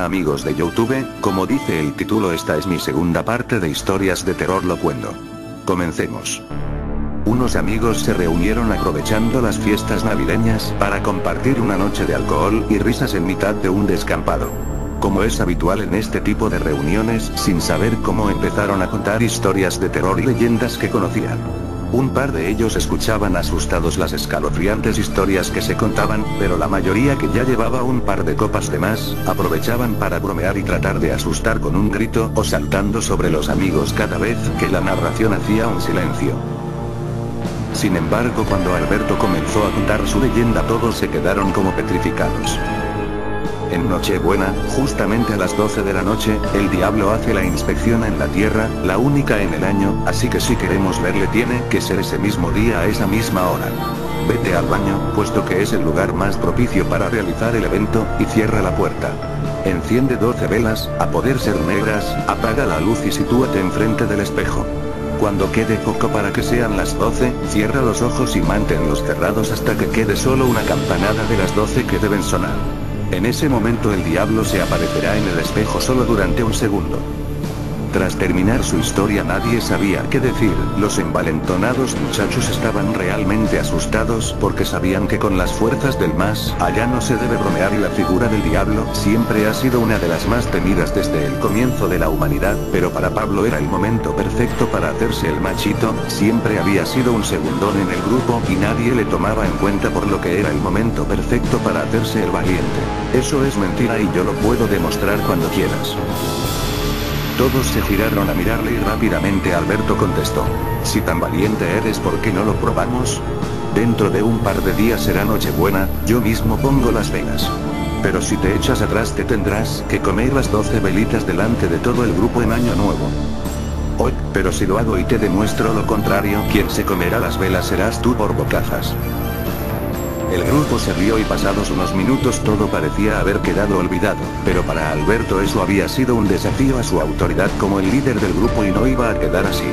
Hola amigos de YouTube, como dice el título, esta es mi segunda parte de historias de terror locuendo. Comencemos. Unos amigos se reunieron aprovechando las fiestas navideñas para compartir una noche de alcohol y risas en mitad de un descampado. Como es habitual en este tipo de reuniones, sin saber cómo empezaron a contar historias de terror y leyendas que conocían. Un par de ellos escuchaban asustados las escalofriantes historias que se contaban, pero la mayoría, que ya llevaba un par de copas de más, aprovechaban para bromear y tratar de asustar con un grito o saltando sobre los amigos cada vez que la narración hacía un silencio. Sin embargo, cuando Alberto comenzó a contar su leyenda, todos se quedaron como petrificados. En Nochebuena, justamente a las 12 de la noche, el diablo hace la inspección en la tierra, la única en el año, así que si queremos verle tiene que ser ese mismo día a esa misma hora. Vete al baño, puesto que es el lugar más propicio para realizar el evento, y cierra la puerta. Enciende 12 velas, a poder ser negras, apaga la luz y sitúate enfrente del espejo. Cuando quede poco para que sean las 12, cierra los ojos y manténlos cerrados hasta que quede solo una campanada de las 12 que deben sonar. En ese momento el diablo se aparecerá en el espejo solo durante un segundo. Tras terminar su historia, nadie sabía qué decir. Los envalentonados muchachos estaban realmente asustados porque sabían que con las fuerzas del más allá no se debe bromear, y la figura del diablo siempre ha sido una de las más temidas desde el comienzo de la humanidad, pero para Pablo era el momento perfecto para hacerse el machito. Siempre había sido un segundón en el grupo y nadie le tomaba en cuenta, por lo que era el momento perfecto para hacerse el valiente. Eso es mentira y yo lo puedo demostrar cuando quieras. Todos se giraron a mirarle y rápidamente Alberto contestó: si tan valiente eres, ¿por qué no lo probamos? Dentro de un par de días será Nochebuena, yo mismo pongo las velas. Pero si te echas atrás te tendrás que comer las 12 velitas delante de todo el grupo en Año Nuevo. Oye, pero si lo hago y te demuestro lo contrario, quien se comerá las velas serás tú por bocazas. El grupo se rió y pasados unos minutos todo parecía haber quedado olvidado, pero para Alberto eso había sido un desafío a su autoridad como el líder del grupo y no iba a quedar así.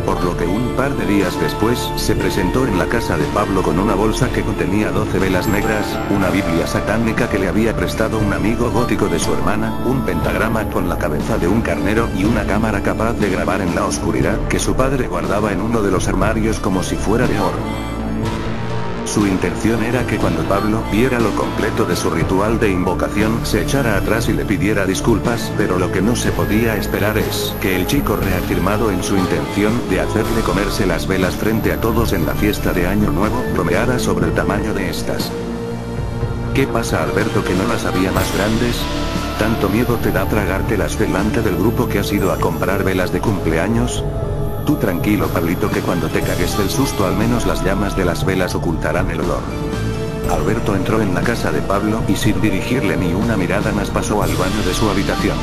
Por lo que un par de días después, se presentó en la casa de Pablo con una bolsa que contenía 12 velas negras, una Biblia satánica que le había prestado un amigo gótico de su hermana, un pentagrama con la cabeza de un carnero y una cámara capaz de grabar en la oscuridad que su padre guardaba en uno de los armarios como si fuera de oro. Su intención era que cuando Pablo viera lo completo de su ritual de invocación se echara atrás y le pidiera disculpas, pero lo que no se podía esperar es que el chico, reafirmado en su intención de hacerle comerse las velas frente a todos en la fiesta de Año Nuevo, bromeara sobre el tamaño de estas. ¿Qué pasa, Alberto, que no las había más grandes? ¿Tanto miedo te da tragártelas delante del grupo que has ido a comprar velas de cumpleaños? Tú tranquilo, Pablito, que cuando te cagues del susto al menos las llamas de las velas ocultarán el olor. Alberto entró en la casa de Pablo y sin dirigirle ni una mirada más pasó al baño de su habitación.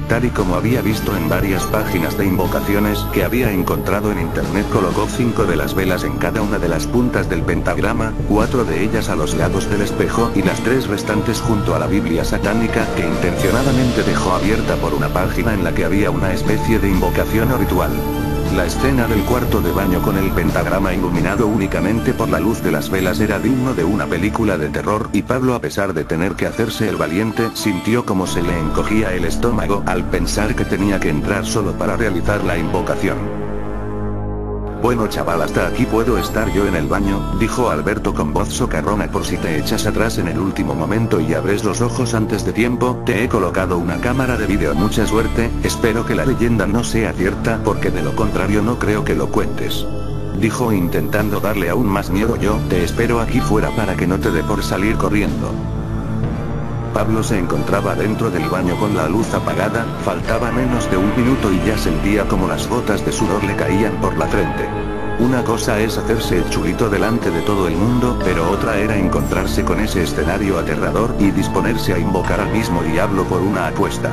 Tal y como había visto en varias páginas de invocaciones que había encontrado en internet, colocó 5 de las velas en cada una de las puntas del pentagrama, 4 de ellas a los lados del espejo y las 3 restantes junto a la Biblia satánica, que intencionadamente dejó abierta por una página en la que había una especie de invocación o ritual. La escena del cuarto de baño con el pentagrama iluminado únicamente por la luz de las velas era digno de una película de terror, y Pablo, a pesar de tener que hacerse el valiente, sintió como se le encogía el estómago al pensar que tenía que entrar solo para realizar la invocación. Bueno chaval, hasta aquí puedo estar yo en el baño, dijo Alberto con voz socarrona. Por si te echas atrás en el último momento y abres los ojos antes de tiempo, te he colocado una cámara de vídeo. Mucha suerte, espero que la leyenda no sea cierta, porque de lo contrario no creo que lo cuentes. Dijo intentando darle aún más miedo. Yo te espero aquí fuera para que no te dé por salir corriendo. Pablo se encontraba dentro del baño con la luz apagada, faltaba menos de un minuto y ya sentía como las gotas de sudor le caían por la frente. Una cosa es hacerse el chulito delante de todo el mundo, pero otra era encontrarse con ese escenario aterrador y disponerse a invocar al mismo diablo por una apuesta.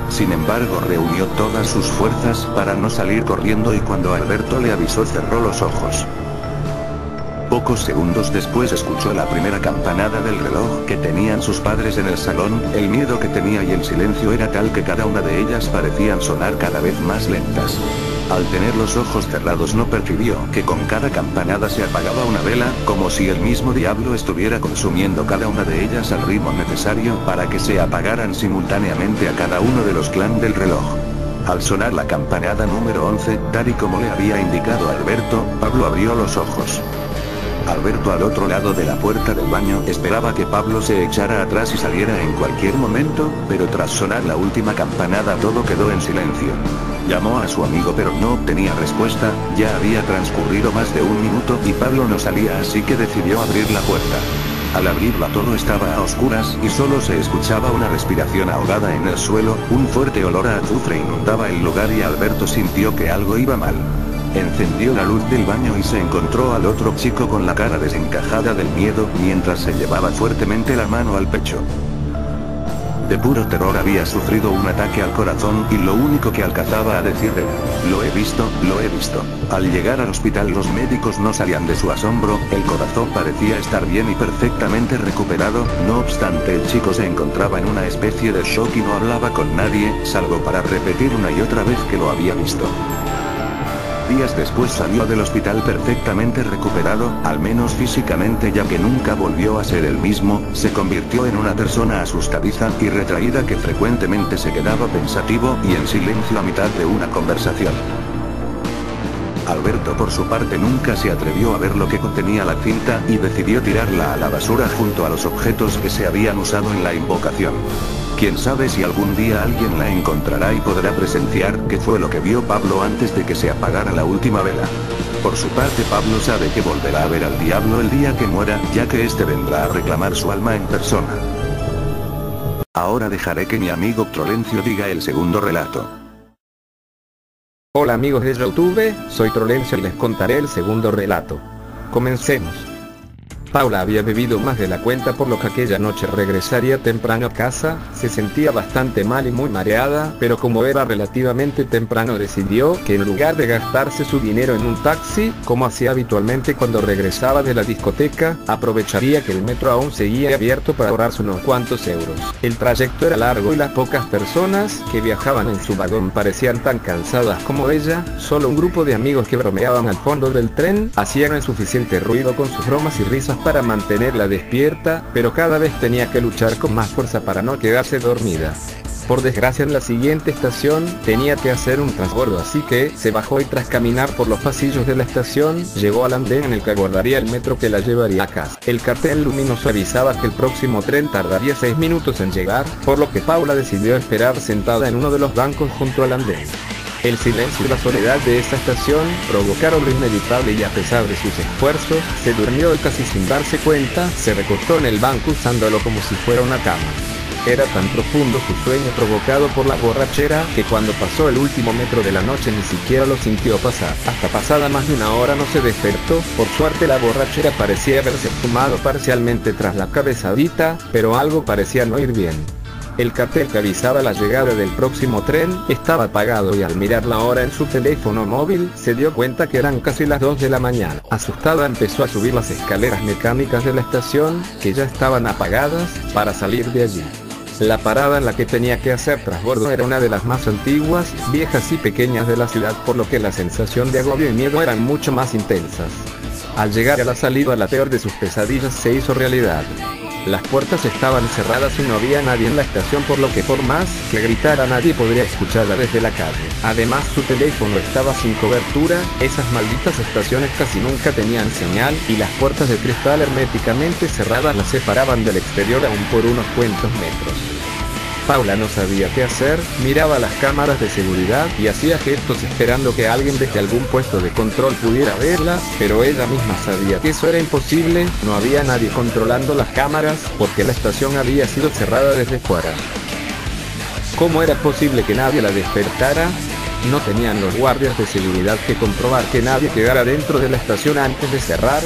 Sin embargo, reunió todas sus fuerzas para no salir corriendo y cuando Alberto le avisó cerró los ojos. Pocos segundos después escuchó la primera campanada del reloj que tenían sus padres en el salón. El miedo que tenía y el silencio era tal que cada una de ellas parecían sonar cada vez más lentas. Al tener los ojos cerrados no percibió que con cada campanada se apagaba una vela, como si el mismo diablo estuviera consumiendo cada una de ellas al ritmo necesario para que se apagaran simultáneamente a cada uno de los clan del reloj. Al sonar la campanada número 11, tal y como le había indicado Alberto, Pablo abrió los ojos. Alberto, al otro lado de la puerta del baño, esperaba que Pablo se echara atrás y saliera en cualquier momento, pero tras sonar la última campanada todo quedó en silencio. Llamó a su amigo pero no obtenía respuesta, ya había transcurrido más de un minuto y Pablo no salía, así que decidió abrir la puerta. Al abrirla todo estaba a oscuras y solo se escuchaba una respiración ahogada en el suelo, un fuerte olor a azufre inundaba el lugar y Alberto sintió que algo iba mal. Encendió la luz del baño y se encontró al otro chico con la cara desencajada del miedo, mientras se llevaba fuertemente la mano al pecho. De puro terror había sufrido un ataque al corazón y lo único que alcanzaba a decir era: lo he visto, lo he visto. Al llegar al hospital los médicos no salían de su asombro, el corazón parecía estar bien y perfectamente recuperado, no obstante el chico se encontraba en una especie de shock y no hablaba con nadie, salvo para repetir una y otra vez que lo había visto. Días después salió del hospital perfectamente recuperado, al menos físicamente, ya que nunca volvió a ser el mismo, se convirtió en una persona asustadiza y retraída que frecuentemente se quedaba pensativo y en silencio a mitad de una conversación. Alberto por su parte nunca se atrevió a ver lo que contenía la cinta y decidió tirarla a la basura junto a los objetos que se habían usado en la invocación. Quién sabe si algún día alguien la encontrará y podrá presenciar qué fue lo que vio Pablo antes de que se apagara la última vela. Por su parte Pablo sabe que volverá a ver al diablo el día que muera, ya que este vendrá a reclamar su alma en persona. Ahora dejaré que mi amigo Trolencio diga el segundo relato. Hola amigos de YouTube, soy Trolencio y les contaré el segundo relato. Comencemos. Paula había bebido más de la cuenta, por lo que aquella noche regresaría temprano a casa. Se sentía bastante mal y muy mareada, pero como era relativamente temprano decidió que en lugar de gastarse su dinero en un taxi, como hacía habitualmente cuando regresaba de la discoteca, aprovecharía que el metro aún seguía abierto para ahorrarse unos cuantos euros. El trayecto era largo y las pocas personas que viajaban en su vagón parecían tan cansadas como ella. Solo un grupo de amigos que bromeaban al fondo del tren hacían el suficiente ruido con sus bromas y risas para mantenerla despierta, pero cada vez tenía que luchar con más fuerza para no quedarse dormida. Por desgracia en la siguiente estación tenía que hacer un transbordo, así que se bajó y tras caminar por los pasillos de la estación, llegó al andén en el que aguardaría el metro que la llevaría a casa. El cartel luminoso avisaba que el próximo tren tardaría 6 minutos en llegar, por lo que Paula decidió esperar sentada en uno de los bancos junto al andén. El silencio y la soledad de esta estación provocaron lo inevitable y a pesar de sus esfuerzos, se durmió casi sin darse cuenta, se recostó en el banco usándolo como si fuera una cama. Era tan profundo su sueño provocado por la borrachera, que cuando pasó el último metro de la noche ni siquiera lo sintió pasar. Hasta pasada más de una hora no se despertó. Por suerte la borrachera parecía haberse fumado parcialmente tras la cabezadita, pero algo parecía no ir bien. El cartel que avisaba la llegada del próximo tren estaba apagado y al mirar la hora en su teléfono móvil, se dio cuenta que eran casi las 2 de la mañana. Asustada empezó a subir las escaleras mecánicas de la estación, que ya estaban apagadas, para salir de allí. La parada en la que tenía que hacer transbordo era una de las más antiguas, viejas y pequeñas de la ciudad, por lo que la sensación de agobio y miedo eran mucho más intensas. Al llegar a la salida, la peor de sus pesadillas se hizo realidad. Las puertas estaban cerradas y no había nadie en la estación, por lo que por más que gritara nadie podría escucharla desde la calle. Además su teléfono estaba sin cobertura, esas malditas estaciones casi nunca tenían señal, y las puertas de cristal herméticamente cerradas las separaban del exterior aún por unos cuantos metros. Paula no sabía qué hacer, miraba las cámaras de seguridad y hacía gestos esperando que alguien desde algún puesto de control pudiera verla, pero ella misma sabía que eso era imposible, no había nadie controlando las cámaras, porque la estación había sido cerrada desde fuera. ¿Cómo era posible que nadie la despertara? ¿No tenían los guardias de seguridad que comprobar que nadie quedara dentro de la estación antes de cerrar?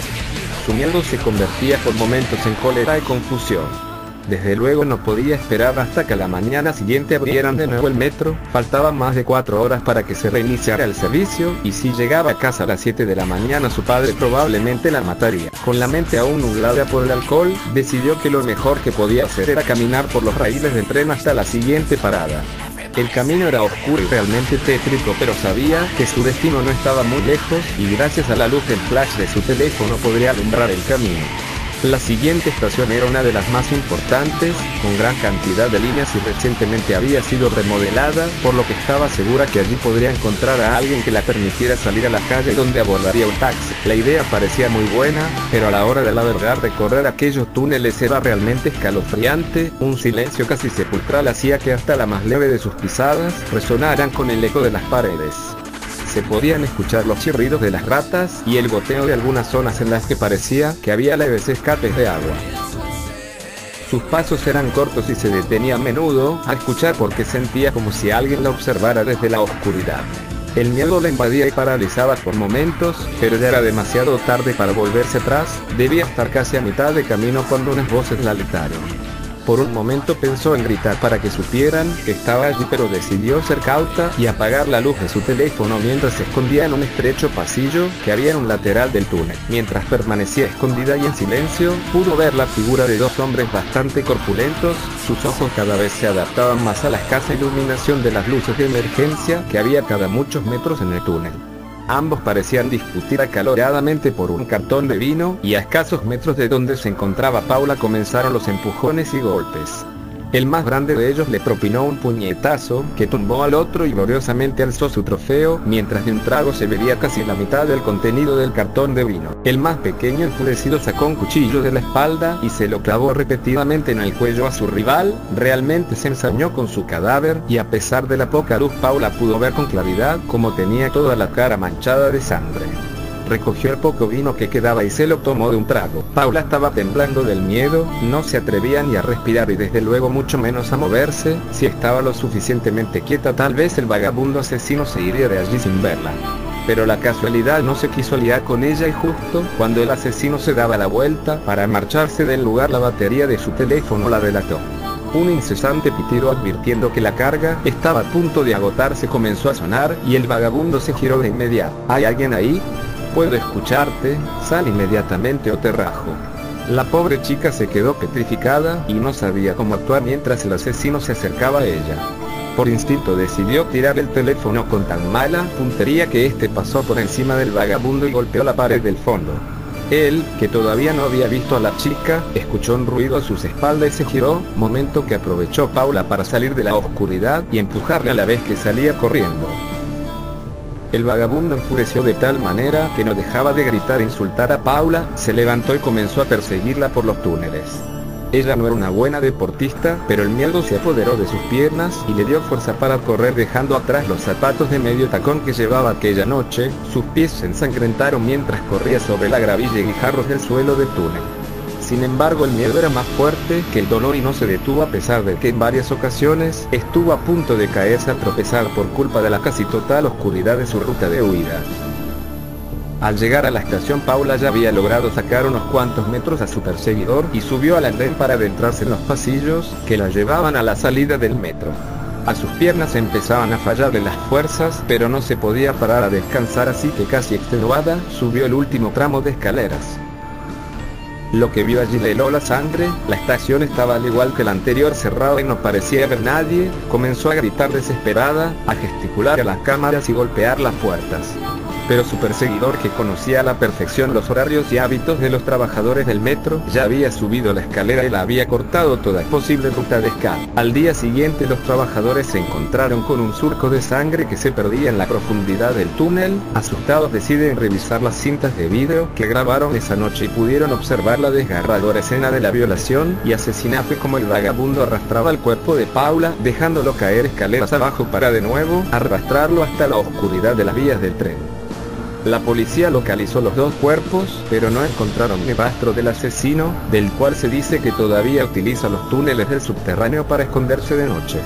Su miedo se convertía por momentos en cólera y confusión. Desde luego no podía esperar hasta que a la mañana siguiente abrieran de nuevo el metro, faltaban más de 4 horas para que se reiniciara el servicio, y si llegaba a casa a las 7 de la mañana su padre probablemente la mataría. Con la mente aún nublada por el alcohol, decidió que lo mejor que podía hacer era caminar por los raíles del tren hasta la siguiente parada. El camino era oscuro y realmente tétrico, pero sabía que su destino no estaba muy lejos, y gracias a la luz del flash de su teléfono podría alumbrar el camino. La siguiente estación era una de las más importantes, con gran cantidad de líneas y recientemente había sido remodelada, por lo que estaba segura que allí podría encontrar a alguien que la permitiera salir a la calle donde abordaría un taxi. La idea parecía muy buena, pero a la hora de la verdad recorrer aquellos túneles era realmente escalofriante. Un silencio casi sepulcral hacía que hasta la más leve de sus pisadas resonaran con el eco de las paredes. Se podían escuchar los chirridos de las ratas y el goteo de algunas zonas en las que parecía que había leves escapes de agua. Sus pasos eran cortos y se detenía a menudo a escuchar porque sentía como si alguien la observara desde la oscuridad. El miedo la invadía y paralizaba por momentos, pero ya era demasiado tarde para volverse atrás. Debía estar casi a mitad de camino cuando unas voces la alentaron. Por un momento pensó en gritar para que supieran que estaba allí, pero decidió ser cauta y apagar la luz de su teléfono mientras se escondía en un estrecho pasillo que había en un lateral del túnel. Mientras permanecía escondida y en silencio, pudo ver la figura de dos hombres bastante corpulentos. Sus ojos cada vez se adaptaban más a la escasa iluminación de las luces de emergencia que había cada muchos metros en el túnel. Ambos parecían discutir acaloradamente por un cartón de vino, y a escasos metros de donde se encontraba Paula comenzaron los empujones y golpes. El más grande de ellos le propinó un puñetazo que tumbó al otro y gloriosamente alzó su trofeo, mientras de un trago se bebía casi la mitad del contenido del cartón de vino. El más pequeño, enfurecido, sacó un cuchillo de la espalda y se lo clavó repetidamente en el cuello a su rival. Realmente se ensañó con su cadáver, y a pesar de la poca luz Paula pudo ver con claridad cómo tenía toda la cara manchada de sangre. Recogió el poco vino que quedaba y se lo tomó de un trago. Paula estaba temblando del miedo, no se atrevía ni a respirar y desde luego mucho menos a moverse. Si estaba lo suficientemente quieta, tal vez el vagabundo asesino se iría de allí sin verla. Pero la casualidad no se quiso liar con ella, y justo cuando el asesino se daba la vuelta para marcharse del lugar, la batería de su teléfono la delató. Un incesante pitido advirtiendo que la carga estaba a punto de agotarse comenzó a sonar, y el vagabundo se giró de inmediato. ¿Hay alguien ahí? Puedo escucharte, sal inmediatamente o te rajo. La pobre chica se quedó petrificada y no sabía cómo actuar mientras el asesino se acercaba a ella. Por instinto decidió tirar el teléfono con tan mala puntería que este pasó por encima del vagabundo y golpeó la pared del fondo. Él, que todavía no había visto a la chica, escuchó un ruido a sus espaldas y se giró, momento que aprovechó Paula para salir de la oscuridad y empujarle a la vez que salía corriendo. El vagabundo enfureció de tal manera que no dejaba de gritar e insultar a Paula. Se levantó y comenzó a perseguirla por los túneles. Ella no era una buena deportista, pero el miedo se apoderó de sus piernas y le dio fuerza para correr, dejando atrás los zapatos de medio tacón que llevaba aquella noche. Sus pies se ensangrentaron mientras corría sobre la gravilla y guijarros del suelo del túnel. Sin embargo, el miedo era más fuerte que el dolor y no se detuvo, a pesar de que en varias ocasiones estuvo a punto de caerse al tropezar por culpa de la casi total oscuridad de su ruta de huida. Al llegar a la estación, Paula ya había logrado sacar unos cuantos metros a su perseguidor y subió al andén para adentrarse en los pasillos que la llevaban a la salida del metro. A sus piernas empezaban a fallarle las fuerzas, pero no se podía parar a descansar, así que casi extenuada, subió el último tramo de escaleras. Lo que vio allí le heló la sangre. La estación estaba al igual que la anterior, cerrada y no parecía haber nadie. Comenzó a gritar desesperada, a gesticular a las cámaras y golpear las puertas. Pero su perseguidor, que conocía a la perfección los horarios y hábitos de los trabajadores del metro, ya había subido la escalera y la había cortado toda posible ruta de escape. Al día siguiente, los trabajadores se encontraron con un surco de sangre que se perdía en la profundidad del túnel. Asustados, deciden revisar las cintas de vídeo que grabaron esa noche y pudieron observar la desgarradora escena de la violación y asesinato, como el vagabundo arrastraba el cuerpo de Paula, dejándolo caer escaleras abajo para de nuevo arrastrarlo hasta la oscuridad de las vías del tren. La policía localizó los dos cuerpos, pero no encontraron ni rastro del asesino, del cual se dice que todavía utiliza los túneles del subterráneo para esconderse de noche.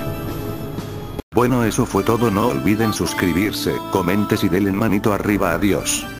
Bueno, eso fue todo. No olviden suscribirse, comenten y denle manito arriba. Adiós.